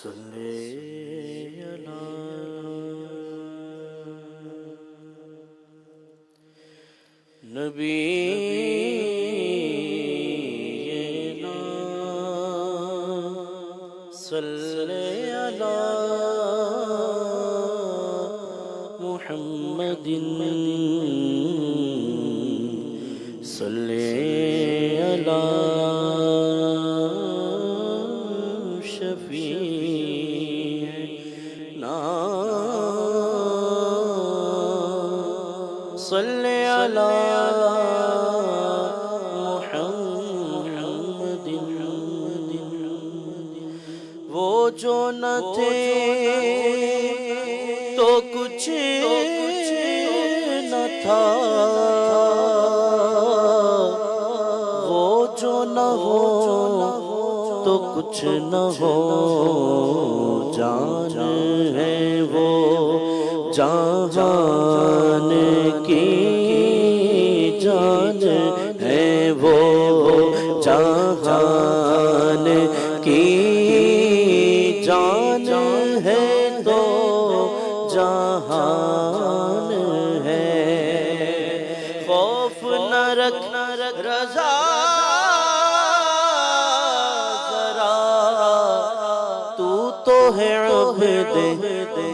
صلی علی نبینا صلی علی محمد صلی علی شفیعنا صلی علی محمد وہ جو نہ تھے تو کچھ نہ تھا، وہ جو نہ ہو تو کچھ نہ ہو، جان ہے وہ جہان کی جان ہے وہ جہان کی جان ہے تو جہان ہے، خوف نہ رکھ رضا تو ہے عبد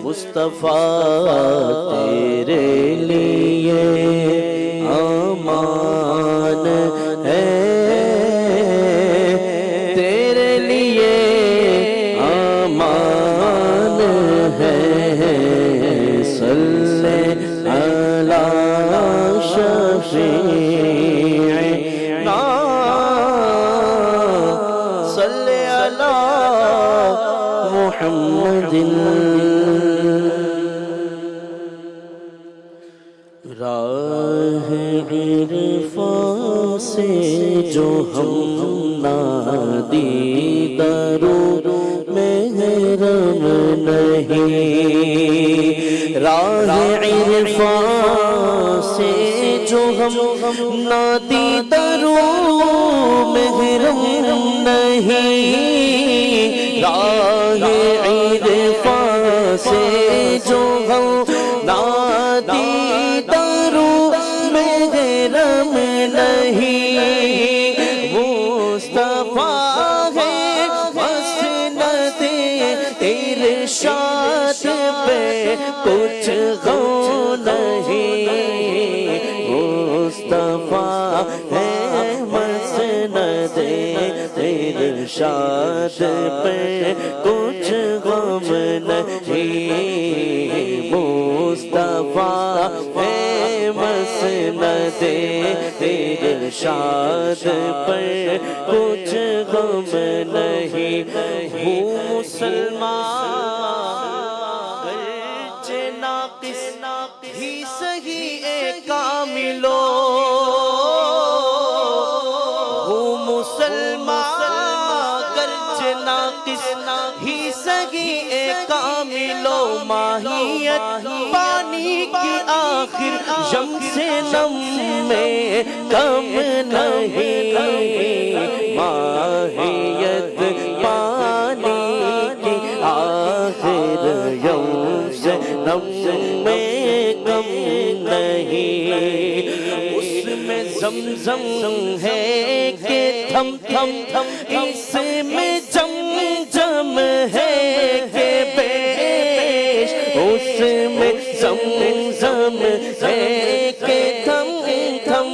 مصطفیٰ، تیرے لیے امان ہے، تیرے لیے امان ہے، صلی علی شفیعنا صلی علی محمد۔ راہ عرفان سے جو ہم نادیدارو محرم نہیں، راہ عرفان سے جو ہم نادیدارو محرم نہیں، راہ عرفان سے جو ہم نادیدارو محرم نہیں، مصطفیٰ ہے مسند ارشاد پہ کچھ غم نہیں، مصطفیٰ ہے مسند ارشاد پہ کچھ غم نہیں، مصطفیٰ ہے مسند ارشاد پر کچھ غم نہیں، ہوں مسلمان گرچہ ناقص ہی سہی اے کاملو، ہوں مسلمان گرچہ ناقص ہی سہی اے کاملو، ماہیت پانی کی آخر یم سے نم میں کم نہیں، ماہیت پانی کی آخر یم سے نم میں کم نہیں، اس میں زمزم ہے کہ تھم تھم تھم، اس میں جم جم ہے کہ بیش، اس میں زمزم ہے کہ تھم تھم،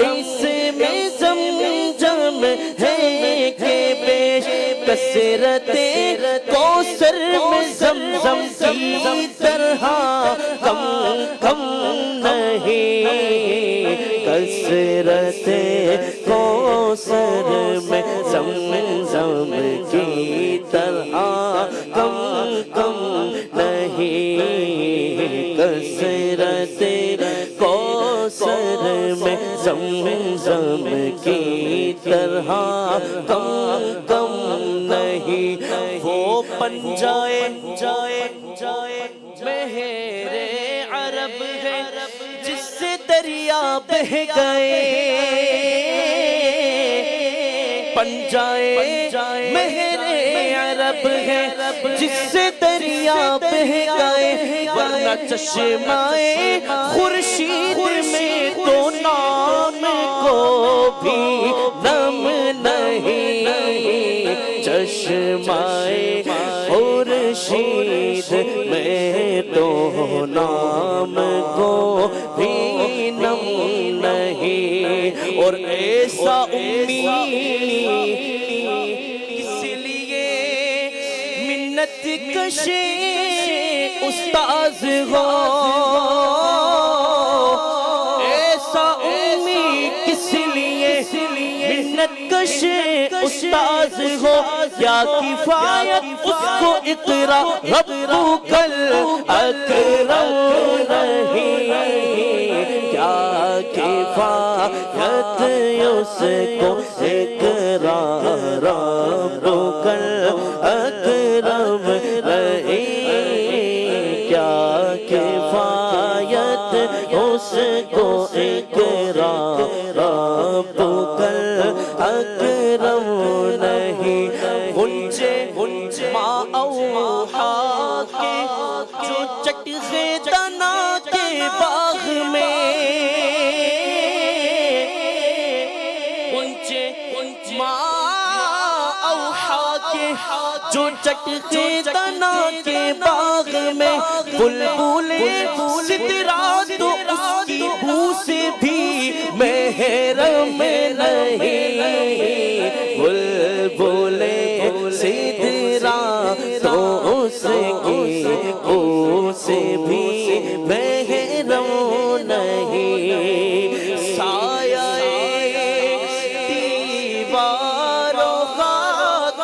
اس میں زمزم ہے کہ بیش، کثرت کوثر میں زمزم کی طرح کم کم نہیں، کثرت کوثر میں زمزم کی طرح کم کم نہیں، کثرت کوثر میں زمزم کی طرح کم کم نہیں، وہ پنجائے مہر عرب ہے جس سے دریا بہ گئے، پنجائے مہر عرب عرب ہے جس سے دریا بہ گئے، ورنہ چشمائے خورشید میں تو نام کو بھی نم نہیں، چشمائے خورشید میں تو نام کو بھی نم نہیں۔ اور ایسا امید کس لیے منت کشے استاذ ہو، ایسا امید کس لیے منت کشے استاذ ہو، کیا کفایت اس کو اقرا ربک الاکرم نہیں، کیا کفایت اس کو اقرا ربک الاکرم نہیں، کیا کفایت اس کو اقرا ربک الاکرم نہیں۔ غنچے ما اوحا کے جو چٹ گئے تنا کے باغ میں، غنچے ما اوحا کے جو چٹ گئے تنا کے باغ میں، بلبلیں سدرا تو اس کی بو سے بھی محرم نہیں، بلبلیں سدرا تو اس کی بو سے بھی محرم نہیں، سایہ دیواروں خاک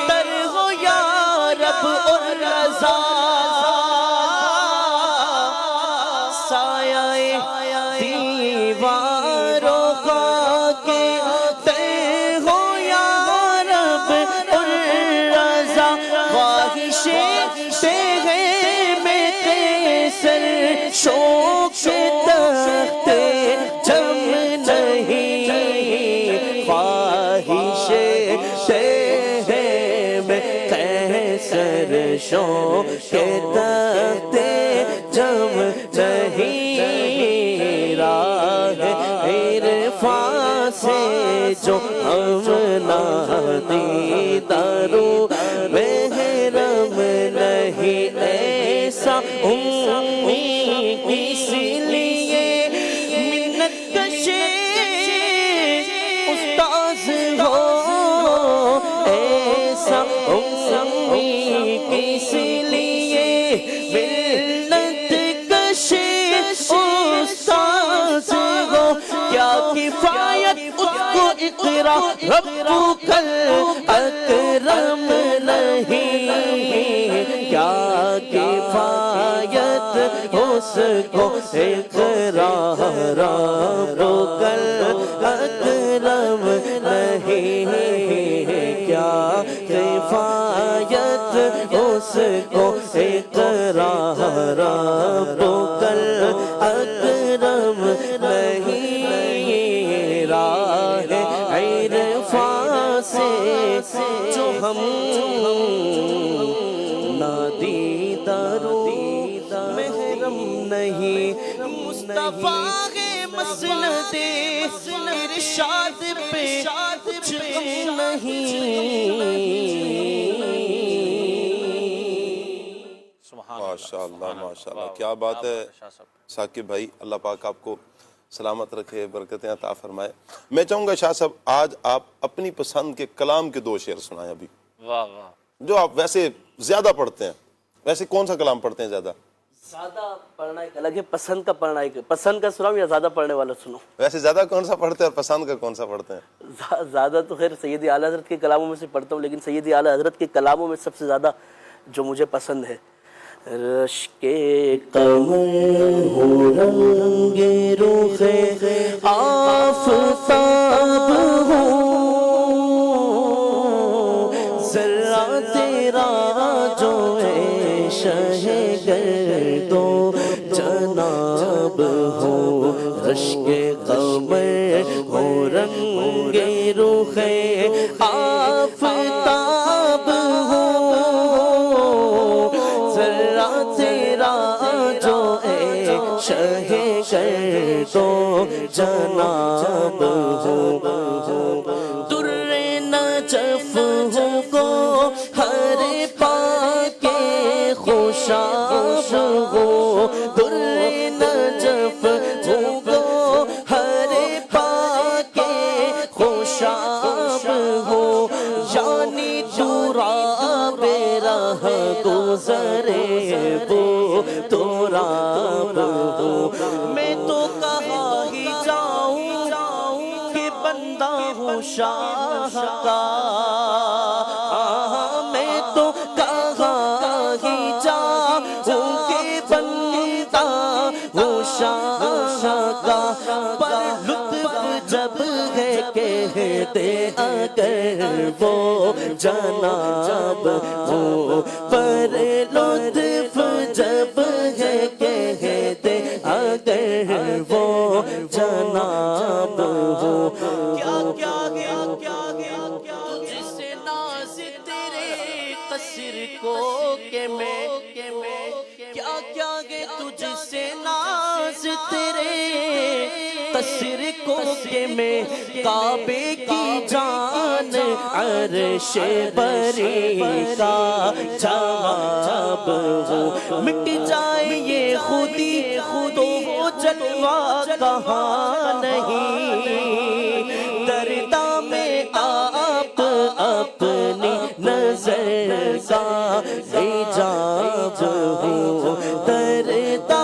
تر ہو یا رب اور رضا، سایہ دیواروں خاک تر ہو یا رب اور رضا، خواہشیں تیغے میں قیصر شوق تخت جم نہیں، خواہشیں تیغے میں قیصر شوق تخت جم نہیں، راہ عرفان سے جو ہم نہ دیدارو محرم نہیں، ایسا امید کس لیے منت کشے استاذ ہو، ایسا امید کس لیے منت کشے استاذ ہو، کیا کفایت اس کو اقرا ربک الاکرم نہیں، کیا کفایت اس کو اقرا ربک الاکرم نہیں، کیا کفایت اس کو اقرا ربک الاکرم نہیں، راہ عرفان سے جو ہم نادیدارو محرم نہیں، مصطفیٰ کے مسند ارشاد پہ کچھ کم نہیں۔ ماشاءاللہ ماشاءاللہ، کیا بات ہے ثاقب بھائی، اللہ پاک آپ کو سلامت رکھے، برکتیں عطا فرمائے۔ میں چاہوں گا شاہ صاحب آج آپ اپنی پسند کے کلام کے 2 شعر سنائیں ابھی، واہ واہ، جو آپ ویسے زیادہ پڑھتے ہیں۔ ویسے کون سا کلام پڑھتے ہیں زیادہ؟ زیادہ پڑھنا ایک الگ ہے، پسند کا پڑھنا ایک، پسند کا سناؤں یا زیادہ پڑھنے والا سنو؟ ویسے زیادہ کون سا پڑھتے ہیں اور پسند کا کون سا پڑھتے ہیں؟ زیادہ تو خیر سیدی اعلیٰ حضرت کے کلاموں میں سے پڑھتا ہوں، لیکن سیدی اعلیٰ حضرت کے کلاموں میں سب سے زیادہ جو مجھے پسند ہے، رشک قمر ہو رنگ رخ آفتاب ہو، ذرہ تیرا جو ہے شہ گرد و جناب ہو، رشک قمر ہو رنگ رخ آفتاب ہو، جناب ہو در نجف ہو گو ہر پاک خوشاب ہو در نجف ہو گو ہر پاک خوشاب ہو یعنی دورا راہ گزرے وہ تو راب ہو میں تو کہاں ہی جاؤں کہ بندہ ہوں شاہ کا میں تو کہاں ہی جاؤں کہ بندہ ہوں شاہ کا پر لطف جب ہے کہتے اگر وہ جناب ہو پر لطف جب ہے کہتے اگر وہ جناب ہو کیا تجھ سے ناز تیرے قصر کو کہ میں کیا گے تجھ سے ناز تیرے قصر کو کہ میں کعبے کی جان عرش بری کا جواب ہو مٹ جائے یہ خودی تو وہ جلوہ کہاں نہیں دردا میں آپ اپنی نظر کا حجاب ہو دردا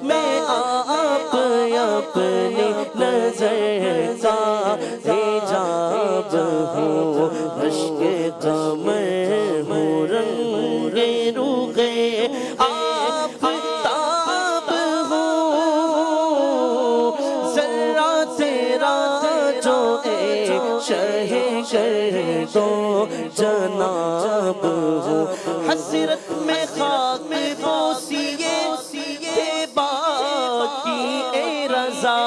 میں آپ اپنی نظر کا حجاب ہو عشق قمر ہو رنگ روغے آفتاب ہو ذرہ تیرا جو شہ کر دو جناب ہو حسرت میں خاک بوسیے تھے باقی اے رضا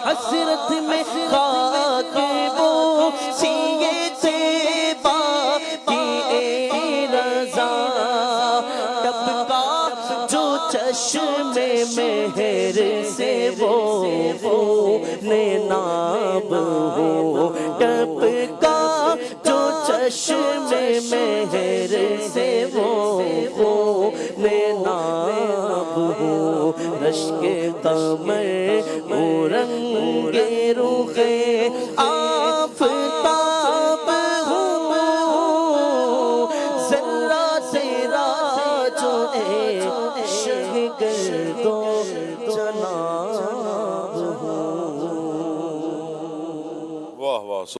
حسرت میں خاک بوسیے تھے باقی اے رضا ٹپکا جو چشم مہر سے وہ نیناب ہو ٹپکا جو چشم مہر سے وہ نیناب ہو رشک قمر ہو رنگ روغے آفتاب ہو ذرہ تیرا جو عشق کر دو جناب ہو واہ واہ